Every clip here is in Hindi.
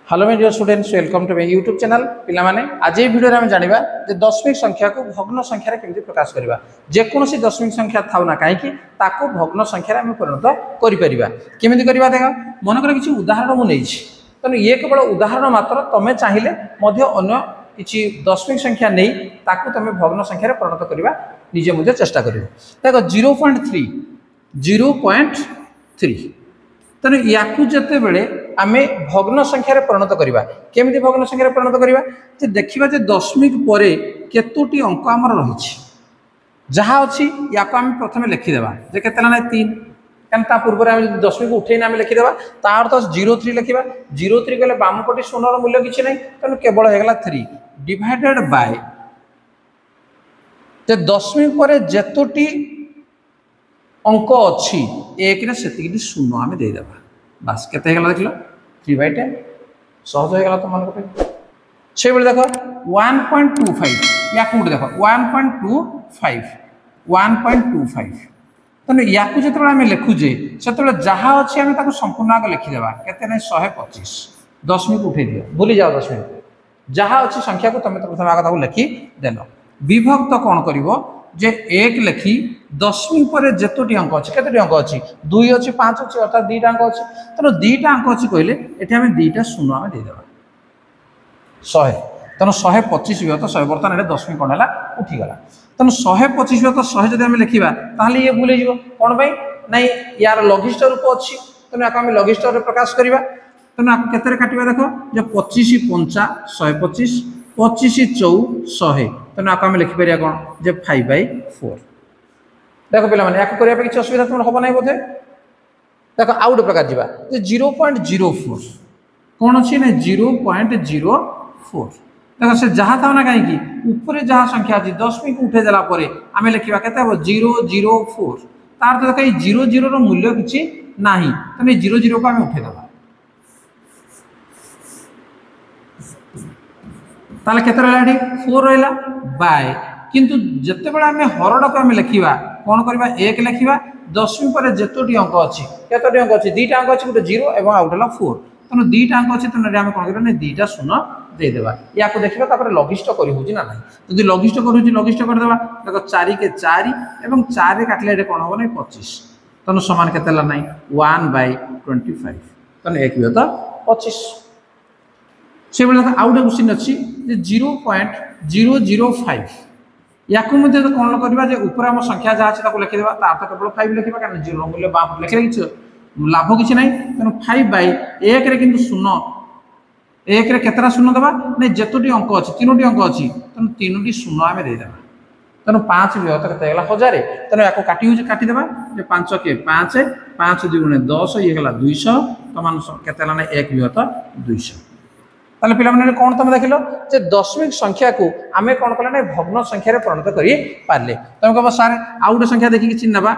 Hello my dear students, welcome to my YouTube channel. पिला माने आज ये वीडियो रे हम जानिबा जे दशमिक संख्या को भग्न संख्या रे केमिति प्रकाश करबा। जे कोनोसी दशमिक संख्या थाउ ना काहे कि ताको भग्न संख्या रे हम परिणत करि परिबा। केमिति करबा देखा, मन कर किछि उदाहरण मु नै छि, तने ये केवल उदाहरण मात्र। तमे चाहिले मध्य अन्य किछि दशमिक संख्या नै ताको तमे भग्न संख्या रे परिणत करबा निजे मध्य चेष्टा करिवो। देखो 0.3 तेणु या जिते बड़े आम भग्न संख्यार परिणत करवा। केमी भग्न संख्यार परिणत करवा देखा जे दशमिक पर केतोटी अंक आमर रही जहाँ अच्छी या प्रथम लिखिदेवा जे के 3 क्या पूर्व दशमिक उठेना आम लिखिदेवा तार तो 03 लिखा 03 गले बामपटी शून्यर मूल्य किसी ना तेणु केवल होगा 3 डिवाइडेड बाय दशमिक पर जेतोटी अंक अच्छी एक से शून्य आम देदेवा बास के देख लो 3/10 सहज हो गला तुम मन से देख 1.25 या कौट देख 1.25 तेना या जो आम लिखुचे से जहाँ अच्छी आम संपूर्ण आगे लिखिदेवा के 125 दशमिक उठे दियो भूली जाओ दशमिक जहाँ अच्छी संख्या को तुम प्रथम आगे लिखिदेल विभक्त कौन कर जे एक लिखि दशमिक पर जेतोटी अंक अच्छी केतोटी अंक अच्छी 2 अच्छी 5 अच्छी अर्थात 2टा अंक अच्छी तेणु 2टा अंक अच्छी कहले ये आम 2टा शून्य आम देदेवा 100 तेणु 125 व्यत 100 बर्तमान ये दशमिक कौन है उठीगला तेणु 125 व्यत 100 जब आम लिखा ताहले ये भूल कौन पाई ना यार लघिष्ठ रूप अच्छी तेणु आम लघिष्ठ प्रकाश करवा तेणु आपको केते काटिबा देखो जे 25 5 125 25 4 100 तेणु आपको आम लिखिपर कौन जे 5/4 देख पे या किसी असुविधा तुम हम ना बोधे देख आउ गोटे प्रकार जावा 0.04 कौन अच्छी ना 0.04 देख से जहाँ था ना कहीं ऊपर जहाँ संख्या अच्छी दशमिक उठेदेला आम लिखा के 004 तार तो देख 00 मूल्य किसी ना तेनाली 00 को आम उठेदेवा ताले केते रहला 4 रहला बाय किंतु जते बेला आमे हरड़ को आमे लिखिबा कोन करबा 1 लिखिबा दशमिक पर जेतोटी अंक अछि केतोटी अंक अछि 2टा अंक अछि गोटे 0 एवं आउटला 4 तनो 2टा अंक अछि तनो आमे कोन करबा ने 2टा शून्य दे देबा या को देखिबा तापर लघिष्ठ करि होजी ना नाही यदि लघिष्ठ करूजी लघिष्ठ कर देबा देखो 4 के 4 एवं 4 रे काटले रे कोन हो नै 25 तनो समान केते ला नाही 1/25 तनो 1 होता 25 से बेला आउ गोटे क्वेश्चन अच्छी 0.005 या कौन करवा ऊपर आम संख्या जहाँ अच्छे लिखिदेवा तार तो केवल 5 लिखा कारण 0 मूल्य बाम लिखे कि लाभ किसी ना तेणु 5/1 रे किंतु शून्य 1 रे केतरा शून्य देवा नहीं जेतोटी अंक अच्छी 3टी अंक अच्छी तेणु 3टी शून्य आम देदेवा तेणु 5 विहत के 1000 तेणु या काटिदेवा 5 के 5 5 2 गुणे 10 ये 200 तमान केते 1 विहत 200 ताले पिला माने कोन तुम देखिलो जे दशमिक संख्या को आमे कोन कला नै भग्न संख्या रे परिणत करि पारले तुम कहबो सर आउ गोटे संख्या देखि कि चिन्हबा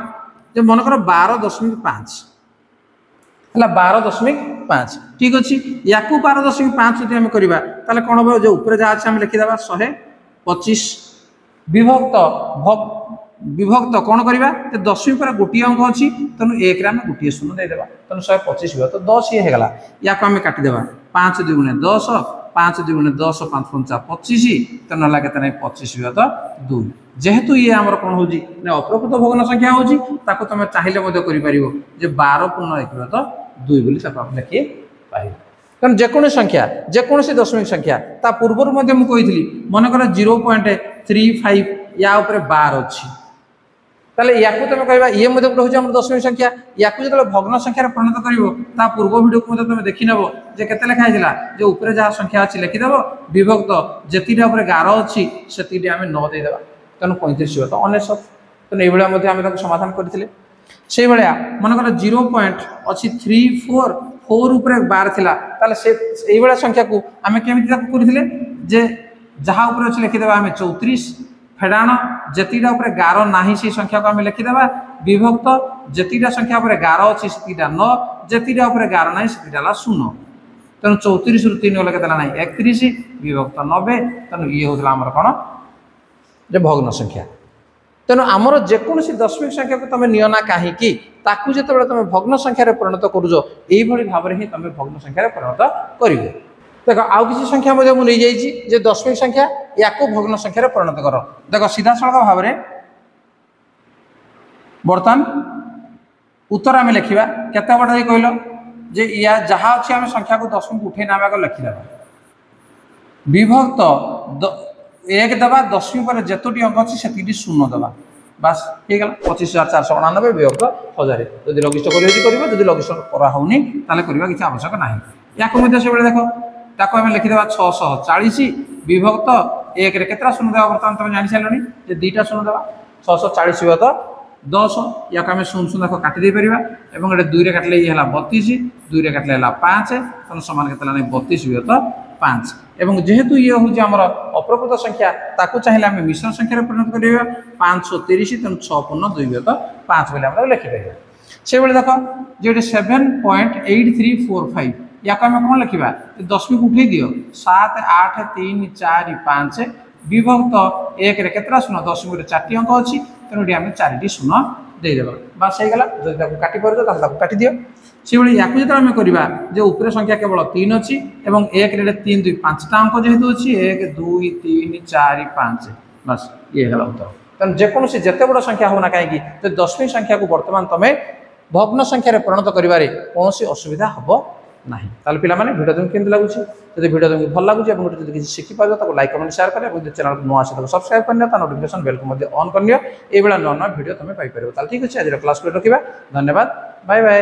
जे मन कर 12.5 हला 12.5 ठीक अछि याकू 12.5 जदि हम करबा ताले कोन हो जे ऊपर जा अछि हम लिखि देबा 125 विभक्त कौन करवा दशमिक पर गोटे अंक अच्छी तेणु 1 रे गोटे शून्य देदेवा तेणु 125 हुआ तो 10 ये होगा या आम काटिदेवा 5 2 गुणे 10 5 2 गुणे 10 5 5 25 तेणु है के 25 हुआ तो 2 जेहेतु ये आमर कौन हो अप्रकृत भग्न संख्या होती तुम चाहिए 12 पूर्ण 1 हुआ तो 2 बोली लिखि पार कारण जेकोसी संख्या जेकोसी दशमिक संख्या ता पूर्वर मुझे मनकर 0.35 या ऊपर 12 अच्छी ताले याकू तुम कहबा ये मध्य रोज हम दशमिक संख्या याकू जो भग्न संख्यार परिणत कर पूर्व वीडियो को तुम देखी नब जे केते लिखा है जे ऊपर जहाँ संख्या अच्छी लिखिदेव विभक्त जेतीटा ऊपर 11 अच्छी से आम 9 देदेवा तेणु 35 हो तो 99 तेणु ये आम समाधान करते से भाया मनकर 0.34 ऊपर 12 थिला ताले से संख्या को आम केमिति करथिले जे जहाँ ऊपर अच्छे लिखिदेवा आम 34 फेडाण जेतीटा ऊपर 11 नाही से संख्या को आम लिखिदेवा विभक्त जेतीटा संख्या ऊपर 11 अच्छी से 9 जेतीटा ऊपर 11 नाही से 0 तेणु 34 रु 3 गले केतना नाही 31 विभक्त 90 तेणु ये होतला हमर कोन जे भग्न संख्या तेणु आमर जेकोसी दशमिक संख्या को तुम नियो ना कहीं जिते तुम भग्न संख्यार परिणत करुच यही भाव में ही तुम भग्न संख्यार परिणत कर देख आउ किसी संख्या मुझे नहीं जाइए दशमिक संख्या या भग्न संख्यार परिणत कर देख सीधा सड़क भाव में बर्तमान उत्तर आम लिखा केत बड़ कहल जे या जहाँ अच्छी आम संख्या को दशमिक उठे नाम आगे लिखिदे विभक्त एक दबा दशमी पर जितोटी अंक अच्छी से शून्य दबा बास हो गला 25,499 विभक्त 1000 जदि लघिष्ठ कर लघिष्ठ कराऊनी करवा किसी आवश्यक ना या से देख ताको आम लिखिदे 640 विभक्त एक केतटा शून्य देवा बर्तमान तुम जानी सारे दुईटा शून्य देवा 640 विभक्त 10 या आम शून्य शून्य देख काटिदे पारा और ये 2 काटिले ये 32 2 काटिले 5 तेना सामान के 32 विभक्त 5 एवं जेहेतु ये हूँ आमर अप्रकृत संख्या ताकू चाहिए आम मिश्रण संख्यार परिणत कर 530 तेणु 6 पूर्ण 2 विभक्त 5 बोले लिखिपर से देख जो 7.8345 या आम कौन लिखा दशमिक उठे दियो 7 8 3 4 5 विभक्त एक केतटा शून्य दशमिक 4टी अंक अच्छी तेणु ये आम 4टी शून्य देदेव बास होगा जब काटि पार काटि दियो से भाई या आम करवा जो ऊपर संख्या केवल 3 अच्छी और 1 3 2 5टा अंक जेहेतु अच्छी 1 2 3 4 5 बस ये है उत्तर तेनाली जेकोसी जिते बड़ संख्या होना कहीं तो दशमिक संख्या को बर्तमान तुम भग्न संख्यार परिणत कर कौन असुविधा हम ना ताल पे भिडियो तुमको केमती लगुच जब भिडियो तुमको भल लगुच किसी शिखिपार तो लाइक कमेंट शेयर कर चैनल को नुआ आसे सब्सक्राइब करनी नोटिफिकेशन बेल को ऑन कर ये नुआ नुआ भिडियो तुम पाइपर ठीक अच्छे आज क्लास को रखा धन्यवाद बाय बाय।